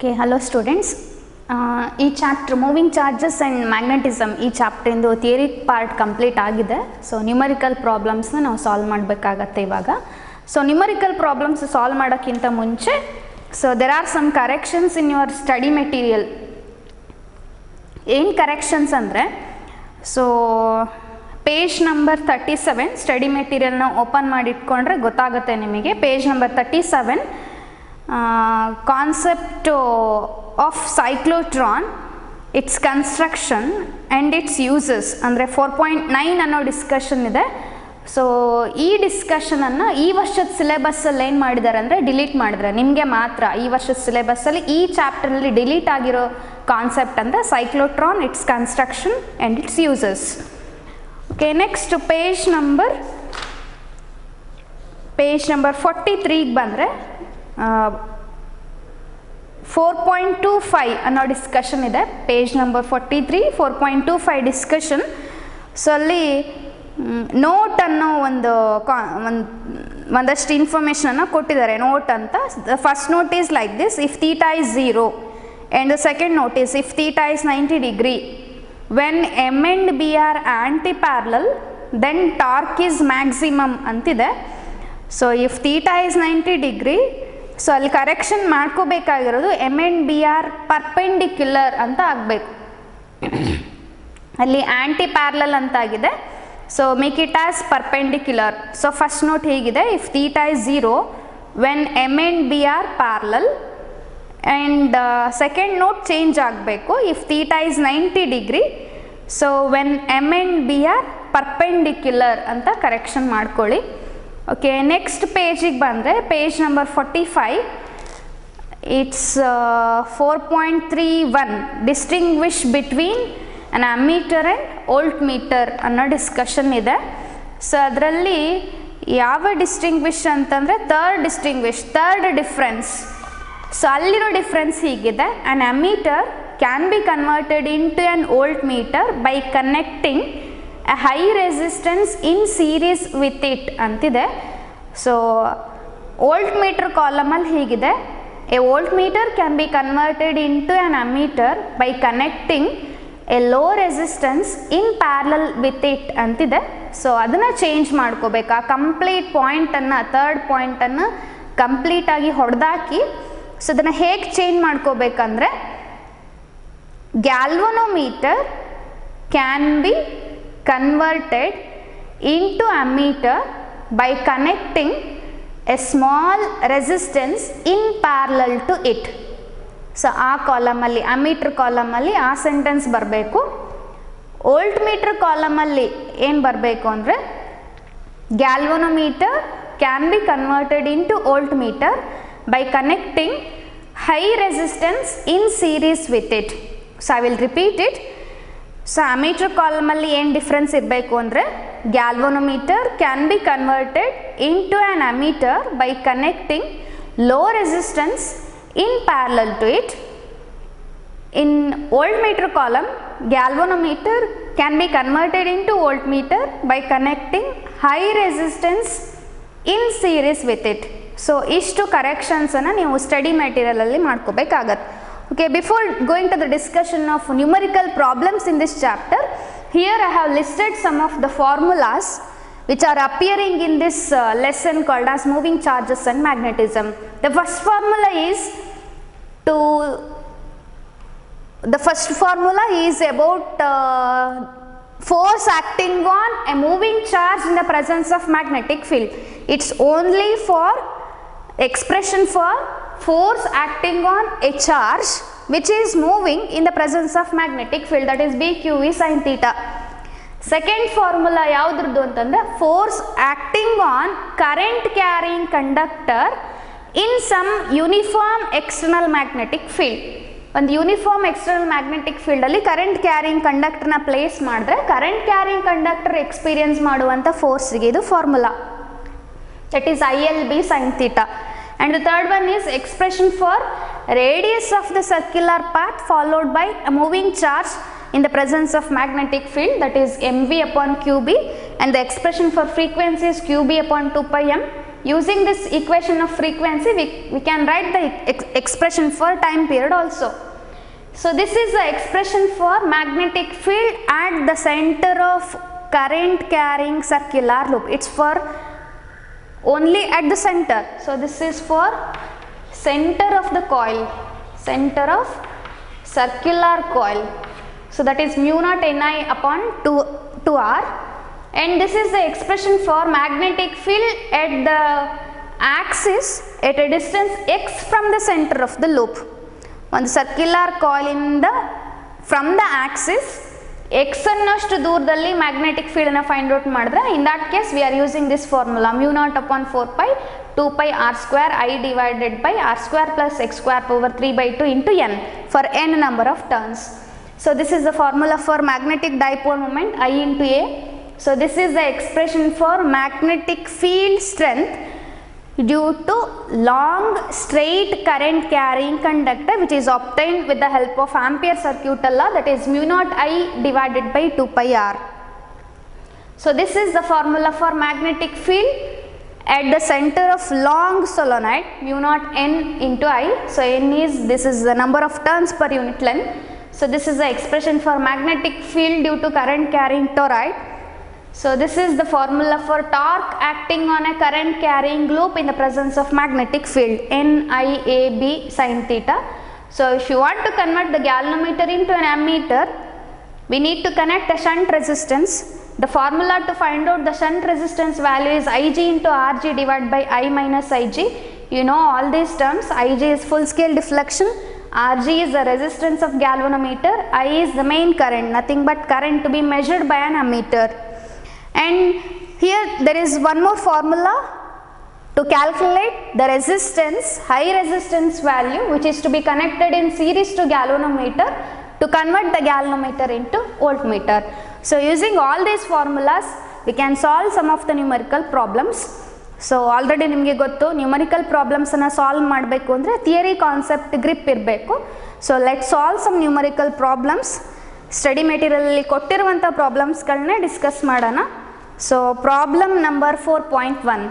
Okay, hello students. ಈ chapter moving charges and magnetism ಈ ಚಾಪ್ಟ್ರಿಂದು theory part complete ಆಗಿದೆ. So numerical ಪ್ರಾಬ್ಲಮ್ಸ್ನ ನಾವು solve ಮಾಡಬೇಕಾಗತ್ತೆ ಇವಾಗ. ಸೊ ನ್ಯೂಮರಿಕಲ್ ಪ್ರಾಬ್ಲಮ್ಸ್ ಸಾಲ್ವ್ ಮಾಡೋಕ್ಕಿಂತ ಮುಂಚೆ so there are some corrections in your study material. ಏನು ಕರೆಕ್ಷನ್ಸ್ ಅಂದರೆ ಸೊ ಪೇಜ್ ನಂಬರ್ 37 ಸ್ಟಡಿ ಮೆಟೀರಿಯಲ್ನ ಓಪನ್ ಮಾಡಿ ಇಟ್ಕೊಂಡ್ರೆ ಗೊತ್ತಾಗುತ್ತೆ ನಿಮಗೆ. Page number 37 concept of cyclotron, its construction and its uses ಅಂದರೆ 4.9 ಅನ್ನೋ ಡಿಸ್ಕಷನ್ ಇದೆ. ಸೊ ಈ ಡಿಸ್ಕಷನನ್ನು ಈ ವರ್ಷದ ಸಿಲೆಬಸ್ಸಲ್ಲಿ ಏನು ಮಾಡಿದ್ದಾರೆ ಅಂದರೆ ಡಿಲೀಟ್ ಮಾಡಿದ್ದಾರೆ. ನಿಮಗೆ ಮಾತ್ರ ಈ ವರ್ಷದ ಸಿಲೆಬಸ್ಸಲ್ಲಿ ಈ ಚಾಪ್ಟರ್ನಲ್ಲಿ ಡಿಲೀಟ್ ಆಗಿರೋ ಕಾನ್ಸೆಪ್ಟ್ ಅಂದರೆ cyclotron, its construction and its uses. Okay, next page number 43ಗೆ ಬಂದರೆ 4.25 ಅನ್ನೋ ಡಿಸ್ಕಷನ್ ಇದೆ. Page number 43 4.25 discussion. ಸೊ ಅಲ್ಲಿ ನೋಟ್ ಅನ್ನೋ ಒಂದಷ್ಟು ಇನ್ಫಾರ್ಮೇಷನನ್ನು ಕೊಟ್ಟಿದ್ದಾರೆ. ನೋಟ್ ಅಂತ first note is like this: if theta is 0 and the second note is if theta is 90 degree, when M and B are anti-parallel then torque is maximum ಅಂತಿದೆ. So if theta is 90 degree, so ಅಲ್ಲಿ correction ಮಾಡ್ಕೋಬೇಕಾಗಿರೋದು M and B are perpendicular ಅಂತ ಆಗಬೇಕು. ಅಲ್ಲಿ anti parallel ಅಂತಾಗಿದೆ. So make it as perpendicular. So first note ಹೀಗಿದೆ: if theta is 0 when M and B are parallel. And second note change ಆಗಬೇಕು: if theta is 90 degree, so when M and B are perpendicular ಅಂತ correction ಮಾಡ್ಕೊಳ್ಳಿ. Okay, next ಪೇಜಿಗೆ ಬಂದರೆ page number 45 it's 4.31 distinguish between an ammeter and voltmeter ಅನ್ನೋ discussion ಇದೆ. So ಅದರಲ್ಲಿ ಯಾವ distinguish ಅಂತಂದರೆ ಥರ್ಡ್ ಡಿಫ್ರೆನ್ಸ್. ಸೊ ಅಲ್ಲಿರೋ ಡಿಫ್ರೆನ್ಸ್ ಹೀಗಿದೆ: an ammeter can be converted into an voltmeter by connecting a high resistance in series with it ಅಂತಿದೆ. So voltmeter ಕಾಲಮಲ್ಲಿ ಹೀಗಿದೆ: a voltmeter can be converted into an ammeter by connecting a low resistance in parallel with it ಅಂತಿದೆ. So ಅದನ್ನು change ಮಾಡ್ಕೋಬೇಕು. ಆ complete ಪಾಯಿಂಟನ್ನು, third ಪಾಯಿಂಟನ್ನು ಕಂಪ್ಲೀಟಾಗಿ ಹೊಡೆದಾಕಿ so ಅದನ್ನು ಹೇಗೆ ಚೇಂಜ್ ಮಾಡ್ಕೋಬೇಕಂದ್ರೆ galvanometer can be converted into ammeter by connecting a small resistance in parallel to it. So ಆ ಕಾಲಮಲ್ಲಿ, ammeter ಕಾಲಮಲ್ಲಿ ಆ ಸೆಂಟೆನ್ಸ್ ಬರಬೇಕು. ವೋಲ್ಟ್ ಮೀಟರ್ ಕಾಲಮಲ್ಲಿ ಏನು ಬರಬೇಕು ಅಂದರೆ galvanometer can be converted into voltmeter by connecting high resistance in series with it. So I will repeat it. So ammeter ಕಾಲಮಲ್ಲಿ ಏನು difference ಇರಬೇಕು ಅಂದರೆ galvanometer can be converted into an ammeter by connecting low resistance in parallel to it. In voltmeter column galvanometer can be converted into voltmeter by connecting high resistance in series with it. So ಇಷ್ಟು ಕರೆಕ್ಷನ್ಸನ್ನು ನೀವು study ಮೆಟೀರಿಯಲಲ್ಲಿ ಮಾಡ್ಕೋಬೇಕಾಗತ್ತೆ. Okay, before going to the discussion of numerical problems in this chapter, here I have listed some of the formulas which are appearing in this lesson called as moving charges and magnetism. The first formula is about force acting on a moving charge in the presence of magnetic field. It's only for expression for force acting on a charge which is moving in the presence of magnetic field, that is BQE sin theta. Second formula ಯಾವುದ್ರದ್ದು ಅಂತಂದರೆ force acting on current carrying conductor in some uniform external magnetic field. ಒಂದು uniform external magnetic ಫೀಲ್ಡಲ್ಲಿ current carrying ಕಂಡಕ್ಟರ್ನ place ಮಾಡಿದ್ರೆ current carrying conductor experience ಮಾಡುವಂಥ ಫೋರ್ಸ್ಗೆ ಇದು formula, that is ILB sin theta. And the third one is expression for radius of the circular path followed by a moving charge in the presence of magnetic field, that is mv upon qb, and the expression for frequency is qb upon 2 pi m using this equation of frequency we can write the expression for time period also. So this is the expression for magnetic field at the center of current carrying circular loop. It's for only at the center. So this is for center of the coil, center of circular coil. So that is mu naught Ni upon 2R. And this is the expression for magnetic field at the axis at a distance x from the center of the loop. One circular coil from the axis x annಷ್ಟು ದೂರದಲ್ಲಿ magnetic field ಅನ್ನು find out ಮಾಡಿದ್ರೆ, in that case we are using this formula mu naught upon 4 pi 2 pi r square I divided by r square plus x square power 3 by 2 into n for n number of turns. So this is the formula for magnetic dipole moment I into A. So this is the expression for magnetic field strength due to long straight current carrying conductor, which is obtained with the help of Ampere circuit law, that is mu naught I divided by 2 pi r. So this is the formula for magnetic field at the center of long solenoid, mu naught n into I. So n is, this is the number of turns per unit length. So this is the expression for magnetic field due to current carrying toroid. So this is the formula for torque acting on a current carrying loop in the presence of magnetic field, NIAB sin theta. So if you want to convert the galvanometer into an ammeter, we need to connect a shunt resistance. The formula to find out the shunt resistance value is Ig into Rg divided by I minus Ig. You know all these terms. Ig is full scale deflection, Rg is the resistance of galvanometer, I is the main current, nothing but current to be measured by an ammeter. And here there is one more formula to calculate the resistance, high resistance value, which is to be connected in series to galvanometer to convert the galvanometer into voltmeter. So using all these formulas we can solve some of the numerical problems. So already ನಿಮಗೆ ಗೊತ್ತು numerical problems ಅನ್ನು solve ಮಾಡಬೇಕು ಅಂದರೆ theory concept grip ಇರಬೇಕು. So let's solve some numerical problems. Study ಮೆಟೀರಿಯಲಲ್ಲಿ ಕೊಟ್ಟಿರುವಂಥ ಪ್ರಾಬ್ಲಮ್ಸ್ಗಳನ್ನೇ discuss ಮಾಡೋಣ. So problem number 4.1.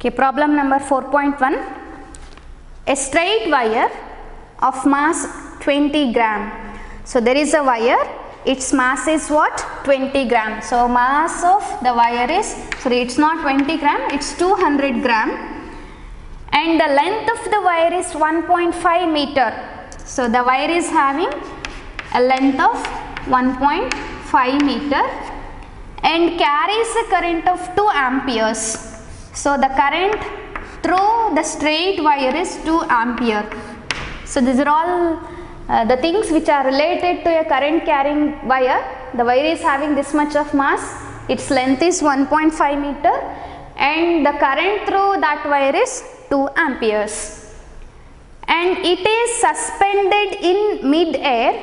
Okay, problem number 4.1. A straight wire of mass 20 gram. So there is a wire, its mass is what? 20 gram. So mass of the wire is, sorry, it's not 20 gram, it's 200 gram. And the length of the wire is 1.5 meter. So the wire is having a length of 1.5 meter and carries a current of 2 amperes. So the current through the straight wire is 2 ampere. So these are all the things which are related to a current carrying wire. The wire is having this much of mass, its length is 1.5 meter and the current through that wire is 2 amperes. And it is suspended in mid-air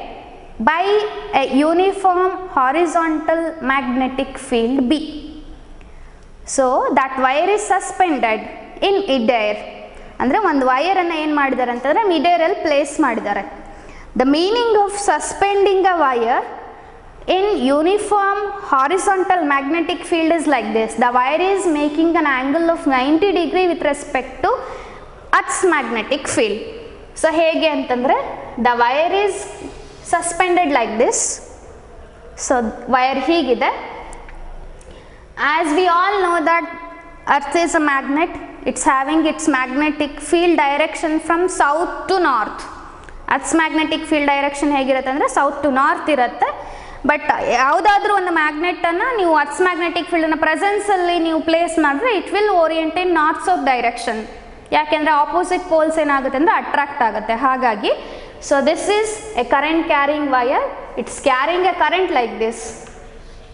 by a uniform horizontal magnetic field B. So that wire is suspended in mid-air. ಅಂದರೆ ಒಂದು ವೈರನ್ನು ಏನು ಮಾಡಿದ್ದಾರೆ ಅಂತಂದರೆ ಮಿಡ್-ಏರಲ್ಲಿ place ಮಾಡಿದ್ದಾರೆ. The meaning of suspending a wire in uniform horizontal magnetic field is like this. The wire is making an angle of 90 degree with respect to earth's magnetic field. So ಹೇಗೆ ಅಂತಂದರೆ the wire is suspended like this. So wire ಹೀಗಿದೆ. As we all know that earth is a magnet, it's having its magnetic field direction from south to north. Earth's magnetic field direction ಹೇಗಿರುತ್ತೆ ಅಂದರೆ south to north ಇರುತ್ತೆ. But ಯಾವುದಾದ್ರೂ ಒಂದು ಮ್ಯಾಗ್ನೆಟನ್ನು ನೀವು earth's magnetic ಫೀಲ್ಡನ್ನು ಪ್ರೆಸೆನ್ಸಲ್ಲಿ ನೀವು place ಮಾಡಿದ್ರೆ it will orient in north south direction. ಯಾಕೆಂದರೆ opposite poles ಏನಾಗುತ್ತೆ ಅಂದರೆ ಅಟ್ರಾಕ್ಟ್ ಆಗುತ್ತೆ. ಹಾಗಾಗಿ so this is a current carrying wire, it's carrying a current like this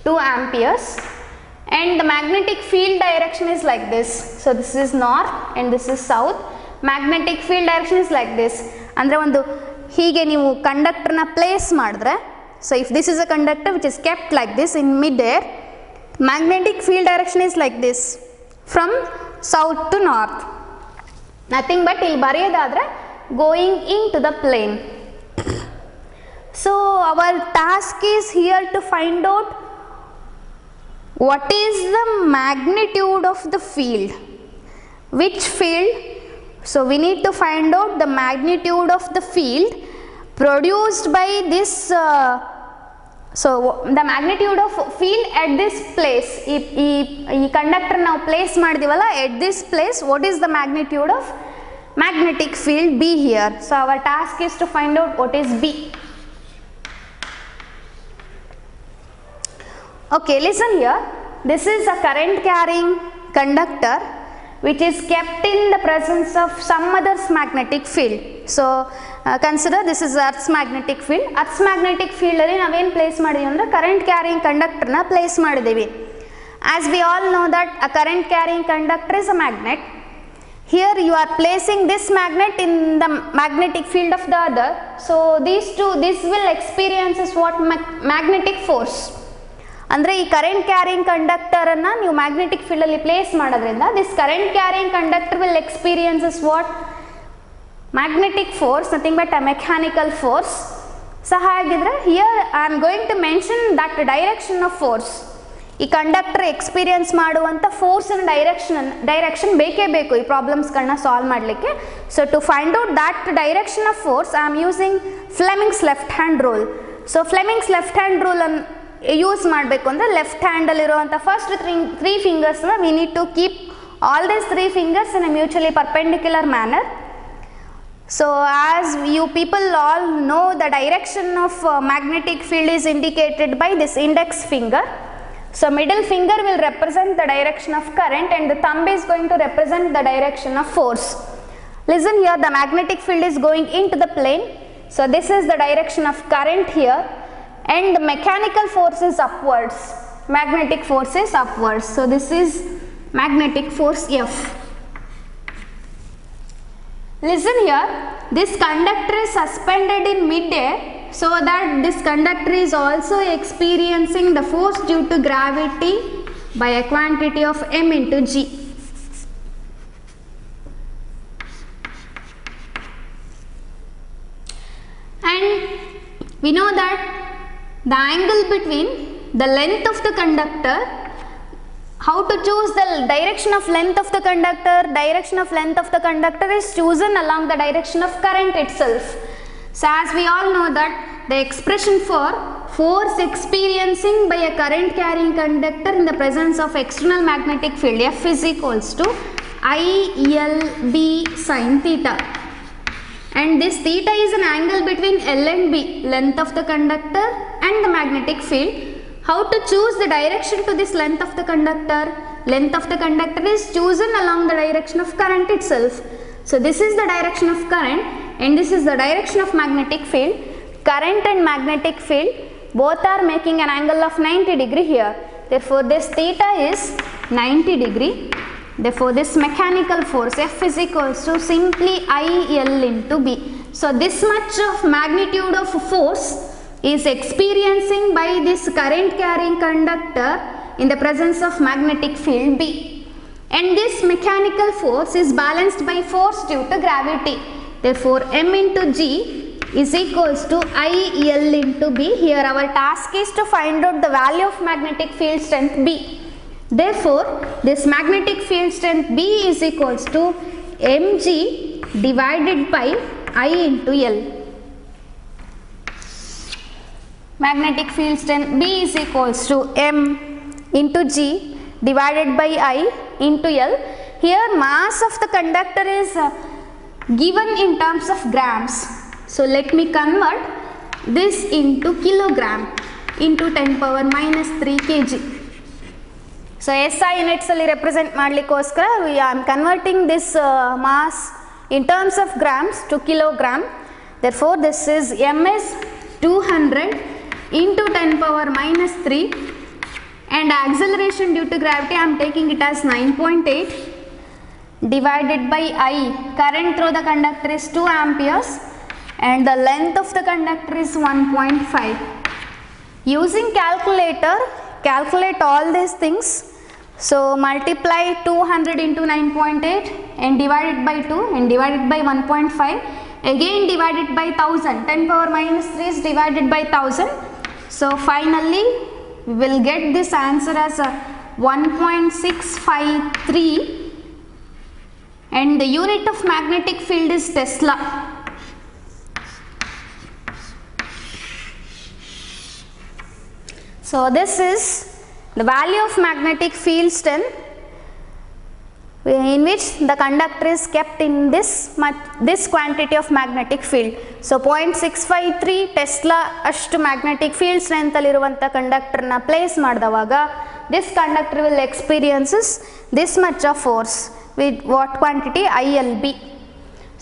2 amperes and the magnetic field direction is like this. So this is north and this is south. Magnetic field direction is like this. ಅಂದರೆ ಒಂದು ಹೀಗೆ ನೀವು ಕಂಡಕ್ಟರ್ನ place ಮಾಡಿದ್ರೆ, so if this is a conductor which is kept like this in mid air, magnetic field direction is like this from south to north. Nothing but ಇಲ್ಲಿ ಬರೆಯೋದಾದರೆ going in to the plane. So our task is here to find out what is the magnitude of the field, which field. So we need to find out the magnitude of the field produced by this so the magnitude of field at this place. ಈ conductor ನಾವು place ಮಾಡಿದೀವಲ್ಲ, at this place what is the magnitude of magnetic field B here. So our task is to find out what is B. Okay, listen here. This is a current carrying conductor which is kept in the presence of some other's magnetic field. So consider this is Earth's magnetic field. Earth's magnetic field ಅಲ್ಲಿ ನಾವೇನು place ಮಾಡಿದೀವಿ ಅಂದರೆ current carrying ಕಂಡಕ್ಟರ್ನ place ಮಾಡಿದ್ದೀವಿ. As we all know that a current carrying conductor is a magnet. Here you are placing this magnet in the magnetic field of the other. So this will experiences what magnetic force. ಅಂದರೆ ಈ current carrying ಕಂಡಕ್ಟರನ್ನು ನೀವು magnetic ಫೀಲ್ಡಲ್ಲಿ place ಮಾಡೋದ್ರಿಂದ this current carrying conductor will experiences what magnetic force, nothing but a mechanical force. So ಹಾಗಿದ್ರೆ here I am going to mention that direction of force. ಈ conductor experience ಮಾಡುವಂಥ ಫೋರ್ಸಿನ direction ಬೇಕೇ ಬೇಕು ಈ ಪ್ರಾಬ್ಲಮ್ಸ್ಗಳನ್ನ ಸಾಲ್ವ್ ಮಾಡಲಿಕ್ಕೆ. So to find out that direction of force I am using Fleming's left hand rule. So Fleming's left hand ರೂಲನ್ನು use ಮಾಡಬೇಕು ಅಂದರೆ ಲೆಫ್ಟ್ ಹ್ಯಾಂಡಲ್ಲಿರುವಂಥ first three ಫಿಂಗರ್ಸ್ನ V need to keep all these 3 fingers in a mutually perpendicular manner. So as you people all know, the direction of magnetic field is indicated by this index finger. So middle finger will represent the direction of current and the thumb is going to represent the direction of force. Listen here, the magnetic field is going into the plane. So this is the direction of current here. And the mechanical force is upwards, magnetic force is upwards. So this is magnetic force F. Listen here, this conductor is suspended in mid-air so that this conductor is also experiencing the force due to gravity by a quantity of m into g. And we know that the angle between the length of the conductor, how to choose the direction of length of the conductor, direction of length of the conductor is chosen along the direction of current itself. So as we all know that the expression for force experiencing by a current carrying conductor in the presence of external magnetic field, F is equals to ILB sin theta. And this theta is an angle between L and B, length of the conductor and the magnetic field. How to choose the direction to this length of the conductor? Length of the conductor is chosen along the direction of current itself. So this is the direction of current and this is the direction of magnetic field. Current and magnetic field both are making an angle of 90 degree here. Therefore this theta is 90 degree. Therefore this mechanical force F is equals to simply IL into B. So this much of magnitude of force is experiencing by this current carrying conductor in the presence of magnetic field B. And this mechanical force is balanced by force due to gravity. Therefore M into G is equals to IL into B. Here our task is to find out the value of magnetic field strength B. Therefore this magnetic field strength B is equals to mg divided by I into L. Magnetic field strength B is equals to m into g divided by I into L. Here mass of the conductor is given in terms of grams. So let me convert this into kilogram into 10 power minus 3 kg. So SI ಯೂನಿಟ್ಸಲ್ಲಿ represent ಮಾಡಲಿಕ್ಕೋಸ್ಕರ I am converting this mass in terms of grams to kilogram. Therefore, this is m is 200 into 10 power minus 3 and acceleration due to gravity I am taking it as 9.8 divided by I. Current through the conductor is 2 amperes and the length of the conductor is 1.5. Using calculator, calculate all these things. So multiply 200 into 9.8 and divide it by 2 and divide it by 1.5. Again divided by 1000. 10 power minus 3 is divided by 1000. So finally we will get this answer as 1.653 and the unit of magnetic field is Tesla. So this is the value of magnetic field strength in which the conductor is kept in this quantity of magnetic field. So 0.653 Tesla ashtu magnetic field strength aliruvanta conductor na place madidavaga this conductor will experiences this much of force with what quantity ILB.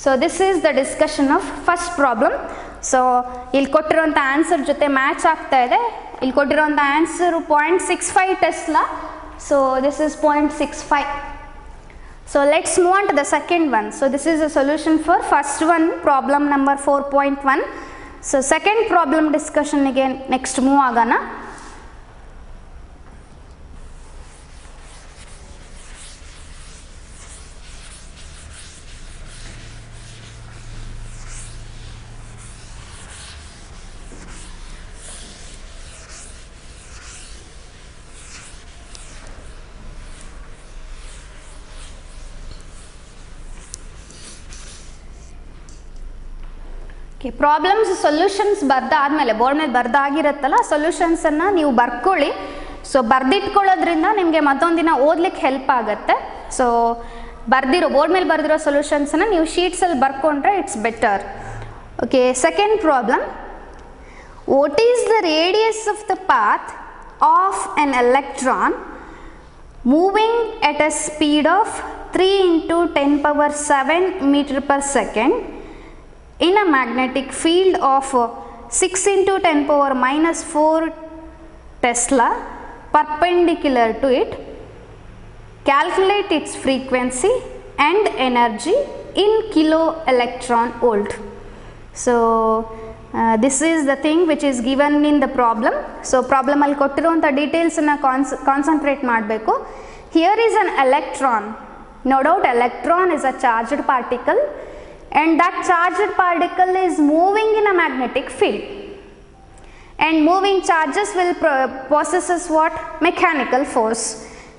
So this is the discussion of first problem. So ಇಲ್ಲಿ ಕೊಟ್ಟಿರುವಂಥ answer ಜೊತೆ match ಆಗ್ತಾ ಇದೆ. ಇಲ್ಲಿ ಕೊಟ್ಟಿರುವಂಥ answer 0.65 Tesla. So this is 0.65. So let's move on to the second one. So this is a solution for first one, problem number 4.1. So second problem discussion again next move agana. Problems solutions ಬರ್ದಾದ್ಮೇಲೆ board ಮೇಲೆ ಬರ್ದಾಗಿರುತ್ತಲ್ಲ ಸೊಲ್ಯೂಷನ್ಸನ್ನು ನೀವು ಬರ್ಕೊಳ್ಳಿ. So ಬರ್ದಿಟ್ಕೊಳ್ಳೋದ್ರಿಂದ ನಿಮಗೆ ಮತ್ತೊಂದು ದಿನ ಓದ್ಲಿಕ್ಕೆ help ಆಗುತ್ತೆ. ಸೊ ಬೋರ್ಡ್ ಮೇಲೆ ಬರ್ದಿರೋ ಸೊಲ್ಯೂಷನ್ಸನ್ನು ನೀವು ಶೀಟ್ಸಲ್ಲಿ ಬರ್ಕೊಂಡ್ರೆ it's better. Okay, second problem. What is the radius of the path of an electron moving at a speed of 3 into 10 power 7 meter per second in a magnetic field of 6 into 10 power minus 4 Tesla perpendicular to it. Calculate its frequency and energy in kilo electron volt. So this is the thing which is given in the problem. So problem alli kottiruvanta details na concentrate ಮಾಡಬೇಕು. Here is an electron. No doubt electron is a charged particle and that charged particle is moving in a magnetic field, and moving charges will possesses what? Mechanical force.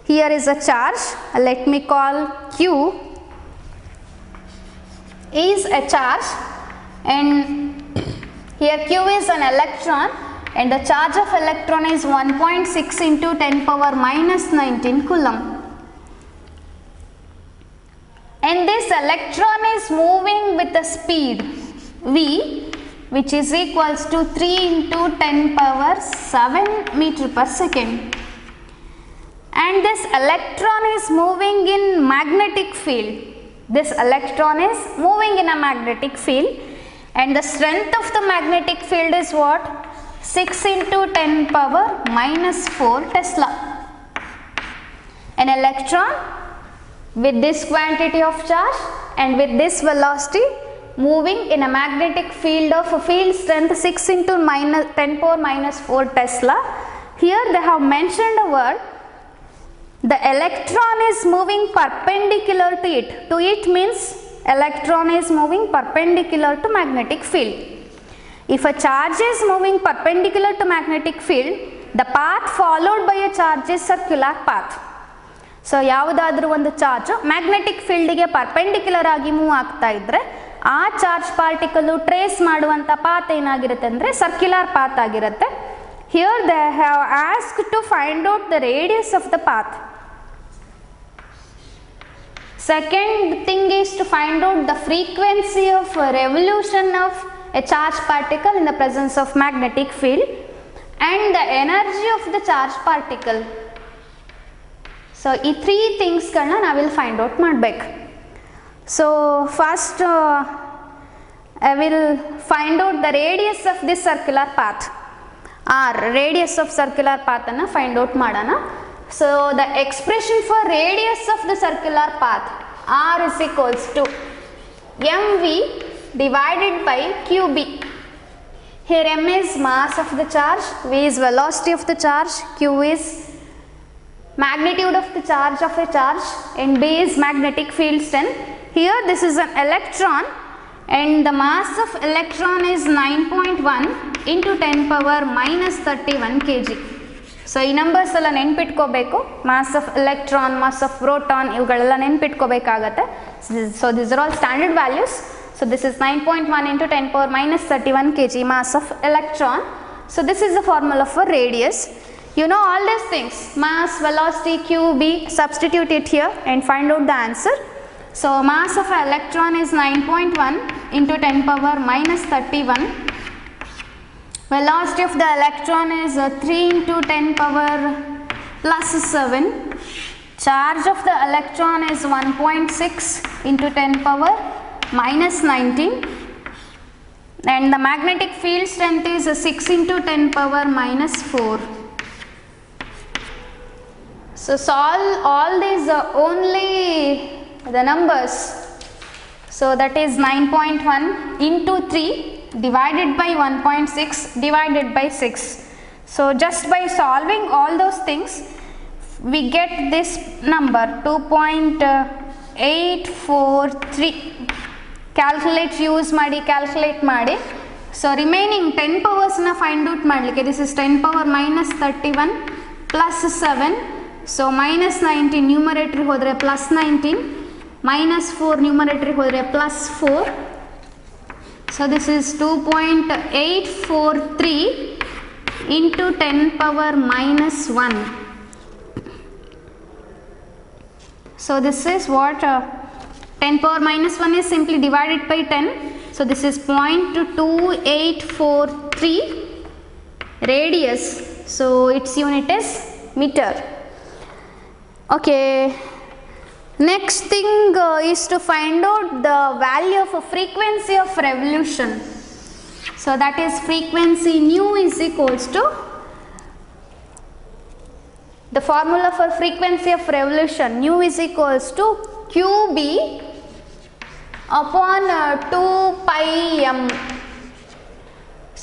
Here is a charge, let me call Q is a charge, and here Q is an electron and the charge of electron is 1.6 into 10 power minus 19 coulomb. And this electron is moving with a speed v which is equals to 3 into 10 power 7 meter per second. And this electron is moving in magnetic field. This electron is moving in a magnetic field and the strength of the magnetic field is what? 6 into 10 power minus 4 Tesla. An electron with this quantity of charge and with this velocity moving in a magnetic field of a field strength 6 into 10 power minus 4 Tesla. Here they have mentioned a word, the electron is moving perpendicular to it. To it means electron is moving perpendicular to magnetic field. If a charge is moving perpendicular to magnetic field, the path followed by a charge is circular path. So ಯಾವುದಾದ್ರೂ ಒಂದು charge magnetic ಫೀಲ್ಡಿಗೆ perpendicular ಆಗಿ move ಆಗ್ತಾ ಇದ್ದರೆ ಆ charge particle trace ಮಾಡುವಂಥ path ಏನಾಗಿರುತ್ತೆ ಅಂದರೆ ಸರ್ಕ್ಯುಲರ್ ಪಾತ್ ಆಗಿರುತ್ತೆ. Here they have asked to find out the radius of the path. Second thing is to find out the frequency of revolution of a charge particle in the presence of magnetic field and the energy of the charge particle. So ಈ 3 ಥಿಂಗ್ಸ್ಗಳನ್ನ ನಾವಿಲ್ಲಿ find out ಮಾಡಬೇಕು. So first I will find out the radius of this circular path, or radius of circular path anna find out madana. So the expression for radius of the circular path, r is equals to mv divided by qb. Here m is mass of the charge, v is velocity of the charge, q is magnitude of the charge of a charge, and b is magnetic field strength. Here this is an electron and the mass of electron is 9.1 into 10 power minus 31 kg. So ಈ numbers ಎಲ್ಲ ನೆನ್ಪಿಟ್ಕೋಬೇಕು. Mass of electron, mass of proton, ಇವುಗಳೆಲ್ಲ ನೆನ್ಪಿಟ್ಕೋಬೇಕಾಗತ್ತೆ. So this are all standard values. So this is 9.1 into 10 power minus 31 kg mass of electron. So this is the formula for radius. You know all these things, mass, velocity, q, b, substitute it here and find out the answer. So mass of an electron is 9.1 into 10 power minus 31. Velocity of the electron is 3 into 10 power plus 7. Charge of the electron is 1.6 into 10 power minus 19. And the magnetic field strength is 6 into 10 power minus 4. So solve all these only the numbers. So that is 9.1 into 3 divided by 1.6 divided by 6. So just by solving all those things we get this number 2.843. calculate use ಮಾಡಿ calculate ಮಾಡಿ. So remaining 10 powers na find out ಮಾಡಲಿಕ್ಕೆ this is 10 power minus 31 plus 7. So minus 19 numerator ಹೋದರೆ plus 19, minus 4 numerator ಹೋದರೆ plus 4. So this is 2.843 into 10 power minus 1. So this is what 10 power minus 1 is simply divided by 10. So this is 0.2843 radius. So its unit is meter. Okay. Next thing is to find out the value of a frequency of revolution. So that is frequency nu is equals to the formula for frequency of revolution. Nu is equals to qb upon 2 pi m.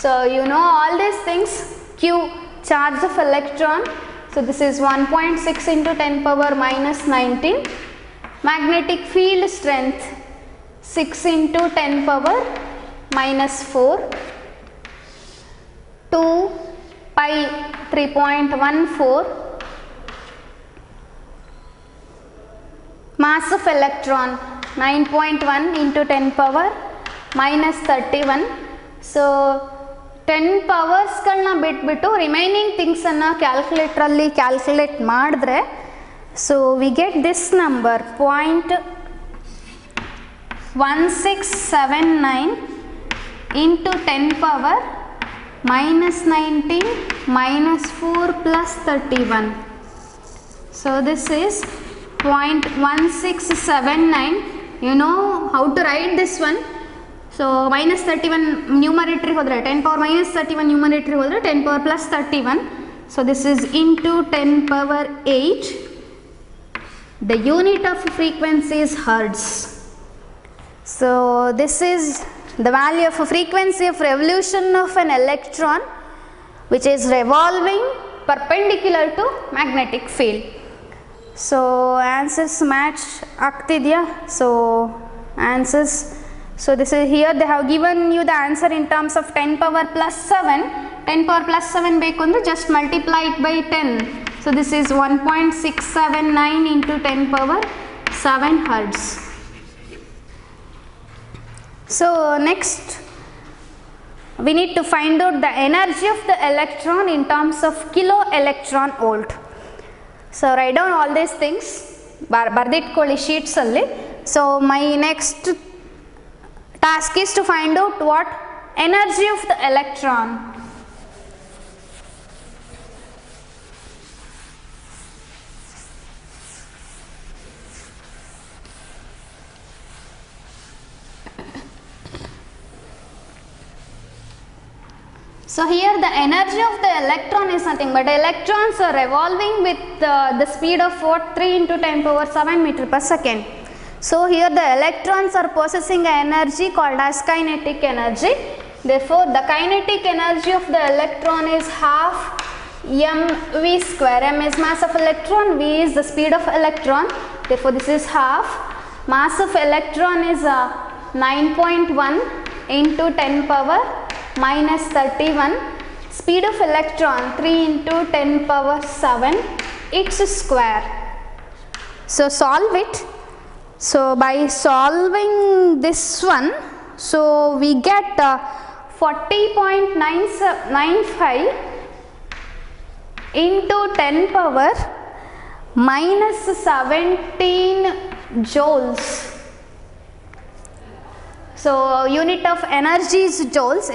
So you know all these things. Q, charge of electron. So this is 1.6 into 10 power minus 19. Magnetic field strength 6 into 10 power minus 4. 2 pi 3.14. Mass of electron 9.1 into 10 power minus 31. So 10 ಪವರ್ಸ್ಗಳನ್ನ ಬಿಟ್ಬಿಟ್ಟು remaining ಥಿಂಗ್ಸನ್ನು ಕ್ಯಾಲ್ಕುಲೇಟ್ರಲ್ಲಿ calculate ಮಾಡಿದ್ರೆ so we get this number 0.1679 into 10 power minus 19 minus 4 plus 31. So this is 0.1679. You know how to write this one. So minus 31 numerator hodre 10 power minus 31 numerator hodre 10 power plus 31. So this is into 10 power 8. The unit of frequency is hertz. So this is the value of a frequency of revolution of an electron which is revolving perpendicular to magnetic field. So answers match ಆಗ್ತಿದೆಯಾ? So answers, so this is here they have given you the answer in terms of 10 power plus 7. 10 power plus 7 ಬೇಕು ಅಂದ್ರೆ just multiply it by 10. So this is 1.679 into 10 power 7 hertz. So next we need to find out the energy of the electron in terms of kilo electron volt. So write down all these things, ಬರ್ದಿಟ್ಕೊಳ್ಳಿ sheets ಅಲ್ಲಿ. So my next task is to find out what energy of the electron. So here the energy of the electron is nothing but electrons are revolving with the speed of what, 3 into 10 power 7 meter per second. So here the electrons are possessing an energy called as kinetic energy. Therefore the kinetic energy of the electron is half mv square. M is mass of electron, v is the speed of electron. Therefore this is half. Mass of electron is 9.1 into 10 power minus 31. Speed of electron 3 into 10 power 7, its square. So solve it. So by solving this one, so we get 40.95 into 10 power minus 17 joules. So unit of energy is joules,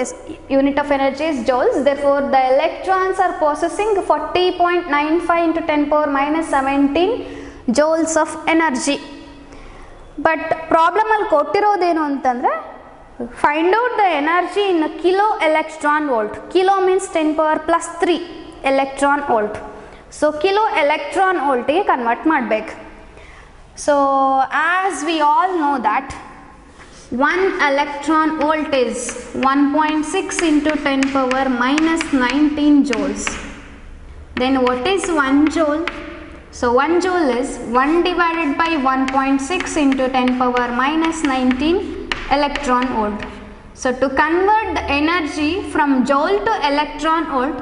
therefore the electrons are possessing 40.95 into 10 power minus 17 joules of energy. But problem ಅಲ್ಲಿ ಕೊಟ್ಟಿರೋದೇನು ಅಂತಂದರೆ, find out the energy in a kilo electron volt. Kilo means 10 power plus 3 electron volt. So kilo electron volt ಗೆ convert ಮಾಡಬೇಕು. So as we all know that 1 electron volt is 1.6 into 10 power minus 19 joules. Then what is 1 joule? So 1 joule is 1 divided by 1.6 into 10 power minus 19 electron volt. So to convert the energy from joule to electron volt,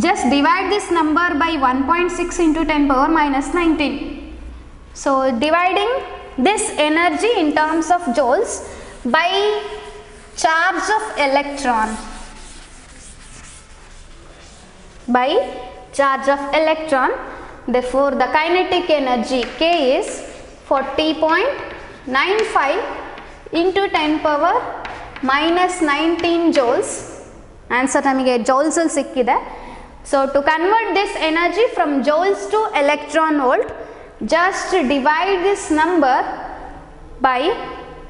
just divide this number by 1.6 into 10 power minus 19. So dividing this energy in terms of joules by charge of electron, therefore the kinetic energy K is 40.95 into 10 power minus 19 joules. Answer ನಮಗೆ joules ಅಲ್ಲಿ ಸಿಕ್ಕಿದೆ. So to convert this energy from joules to electron volt, just divide this number by,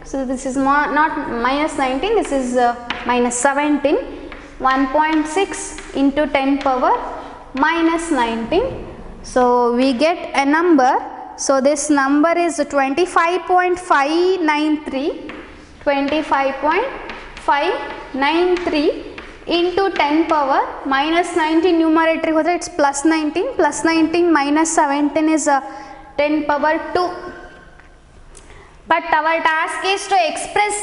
so this is not minus 19, this is minus 17, 1.6 into 10 power minus 19. So we get a number. So this number is 25.593 into 10 power minus 19. Numerator होता it's plus 19 minus 17 is 10 power 2. But our task is to express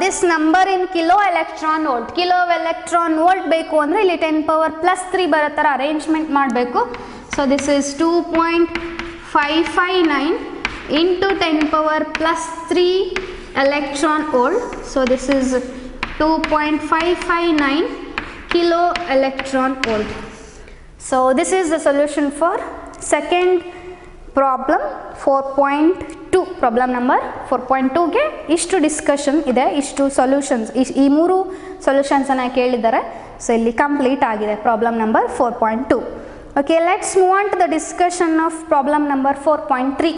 this number in kilo electron volt. Kilo electron volt ಬೇಕು ಅಂದರೆ ಇಲ್ಲಿ 10 power plus 3 ಬರೋ ಥರ arrangement ಮಾಡಬೇಕು. So this is 2.559 into 10 power plus 3 electron volt. So this is 2.559 kilo electron volt. So this is the solution for second problem 4.2. Problem number 4.2ಗೆ ಇಷ್ಟು discussion ಇದೆ, ಇಷ್ಟು ಸೊಲ್ಯೂಷನ್ಸ್, ಈ ಮೂರು ಸೊಲ್ಯೂಷನ್ಸನ್ನು ಕೇಳಿದ್ದಾರೆ. ಸೊ ಇಲ್ಲಿ ಕಂಪ್ಲೀಟ್ ಆಗಿದೆ problem number 4.2. Okay, let's move on to the discussion of problem number 4.3.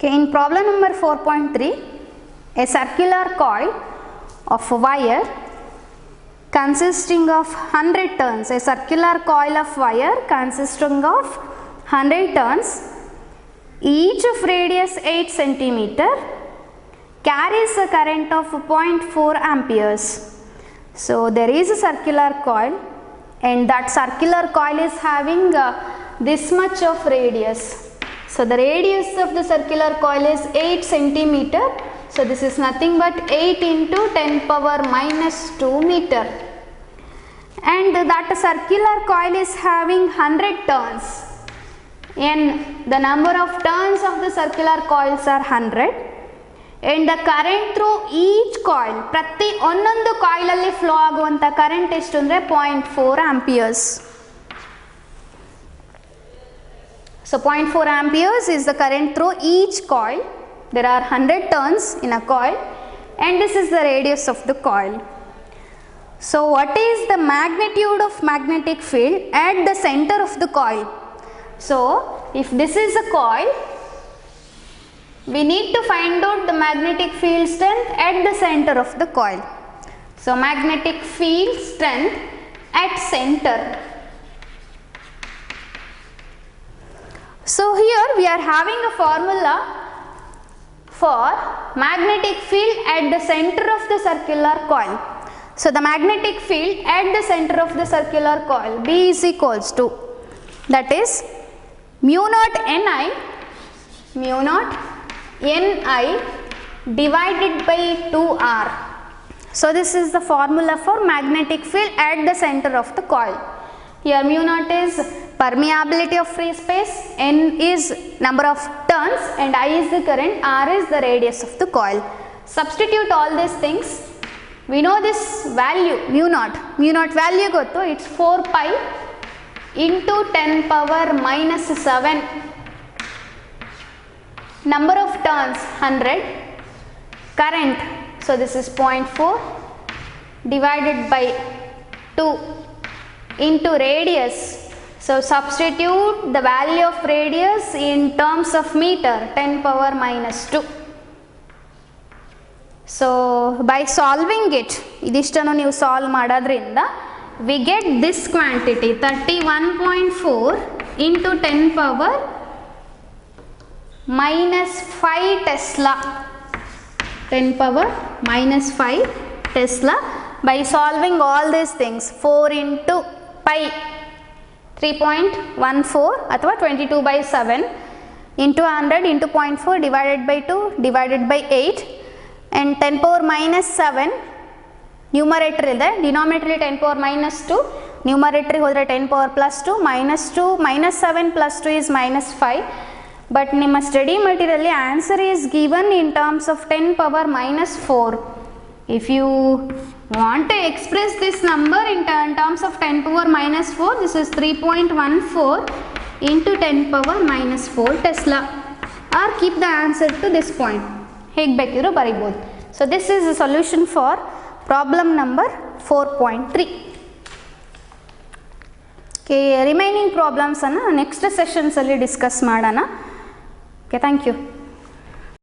Okay, in problem number 4.3, a circular coil of wire consisting of 100 turns, a circular coil of wire consisting of 100 turns, each of radius 8 centimeter, carries a current of 0.4 amperes. So there is a circular coil and that circular coil is having this much of radius. So the radius of the circular coil is 8 centimeter. So this is nothing but 8 into 10 power minus 2 meter. and that circular coil is having 100 turns. N, the number of turns of the circular coils are 100 and the current through each coil, ಪ್ರತಿ ಒಂದೊಂದು ಕಾಯಿಲಲ್ಲಿ flow ಆಗುವಂಥ current ಎಷ್ಟು ಅಂದರೆ 0.4 amperes. So 0.4 amperes is the current through each coil. There are 100 turns in a coil and this is the radius of the coil. So what is the magnitude of magnetic field at the center of the coil? So if this is a coil, we need to find out the magnetic field strength at the center of the coil. So magnetic field strength at center. So here we are having a formula for magnetic field at the center of the circular coil. So the magnetic field at the center of the circular coil, B is equals to, that is mu naught Ni divided by 2R. So this is the formula for magnetic field at the center of the coil. Here mu naught is permeability of free space, N is number of turns and I is the current, R is the radius of the coil. Substitute all these things. We know this value mu naught value gottu, it's 4 pi into 10 power minus 7, number of turns 100, current, so this is 0.4 divided by 2 into radius. So substitute the value of radius in terms of meter, 10 power minus 2. So by solving it, idishtanu ನೀವು solve ಮಾಡೋದ್ರಿಂದ we get this quantity 31.4 into 10 power minus 5 Tesla, 10 power minus 5 Tesla. By solving all these things, 4 into pi 3.14 ಅಥವಾ 22 by 7 into 100 into 0.4 divided by 2 divided by 8 and 10 power minus 7 numerator ಇದೆ, denominator 10 power minus 2, numerator ಹೋದರೆ 10 power plus 2 minus 7 plus 2 is minus 5. But ನಿಮ್ಮ study material answer is given in terms of 10 power minus 4. If you want to express this number in terms of 10 power minus 4, this is 3.14 into 10 power minus 4 Tesla, or keep the answer to this point. ಹೇಗೆ ಬೇಕಿದ್ರೂ ಬರೀಬೋದು. So this is the solution for problem number 4.3. Okay, remaining problems ಅನ್ನು next ಸೆಷನ್ಸಲ್ಲಿ discuss ಮಾಡೋಣ. Okay, thank you.